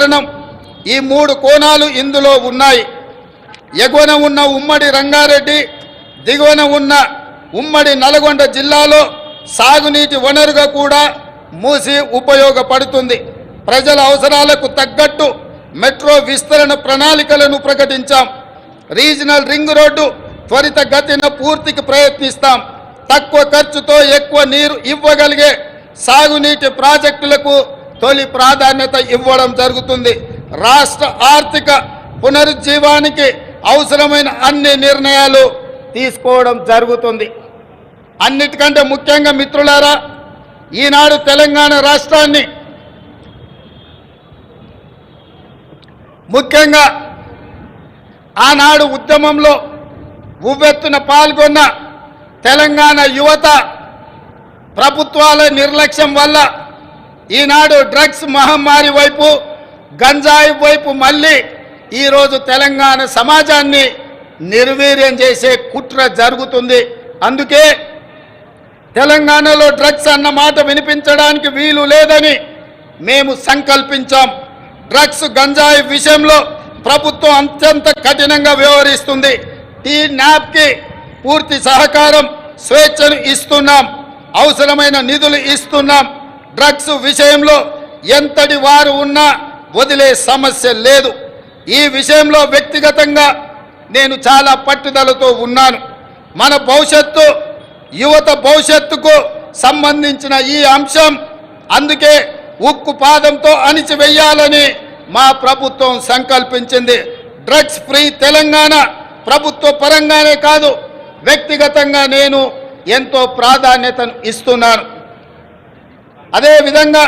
కారణం ఈ 3 కోణాలు ఇందులో ఉన్నాయి. ఎగువన ఉన్న ఉమ్మడి రంగారెడ్డి, దిగువన ఉన్న ఉమ్మడి నల్గొండ జిల్లాలో సాగునీటి వనరుగా కూడా మూసి ఉపయోగపడుతుంది. ప్రజల అవసరాలకు తగ్గట్టు మెట్రో విస్తరణ ప్రణాళికలను ప్రకటించాం. రీజనల్ రింగ్ రోడ్డు త్వరితగతిన పూర్తికి ప్రయత్నిస్తాం. తక్కువ ఖర్చుతో ఎక్కువ నీరు ఇవ్వగలిగే సాగునీటి ప్రాజెక్టులకు తొలి ప్రాధాన్యత ఇవ్వడం జరుగుతుంది. రాష్ట్ర ఆర్థిక పునరుజ్జీవానికి అవసరమైన అన్ని నిర్ణయాలు తీసుకోవడం జరుగుతుంది. అన్నిటికంటే ముఖ్యంగా మిత్రులారా, ఈనాడు తెలంగాణ రాష్ట్రాన్ని ముఖ్యంగా ఆనాడు ఉద్యమంలో ఉవ్వెత్తున పాల్గొన్న తెలంగాణ యువత ప్రభుత్వాల నిర్లక్ష్యం వల్ల ఈనాడు డ్రగ్స్ మహమ్మారి వైపు, గంజాయి వైపు మళ్ళీ ఈరోజు తెలంగాణ సమాజాన్ని నిర్వీర్యం చేసే కుట్ర జరుగుతుంది. అందుకే తెలంగాణలో డ్రగ్స్ అన్న మాట వినిపించడానికి వీలు లేదని మేము సంకల్పించాం. డ్రగ్స్ గంజాయి విషయంలో ప్రభుత్వం అత్యంత కఠినంగా వ్యవహరిస్తుంది. టీ-న్యాప్కి పూర్తి సహకారం, స్వేచ్ఛను ఇస్తున్నాం, అవసరమైన నిధులు ఇస్తున్నాం. డ్రగ్స్ విషయంలో ఎంతటి వారు ఉన్నా వదిలే సమస్య లేదు. ఈ విషయంలో వ్యక్తిగతంగా నేను చాలా పట్టుదలతో ఉన్నాను. మన భవిష్యత్తు, యువత భవిష్యత్తుకు సంబంధించిన ఈ అంశం అందుకే ఉక్కు పాదంతో అణిచివేయాలని మా ప్రభుత్వం సంకల్పించింది. డ్రగ్స్ ఫ్రీ తెలంగాణ ప్రభుత్వ పరంగానే కాదు, వ్యక్తిగతంగా నేను ఎంతో ప్రాధాన్యతను ఇస్తున్నాను. అదేవిధంగా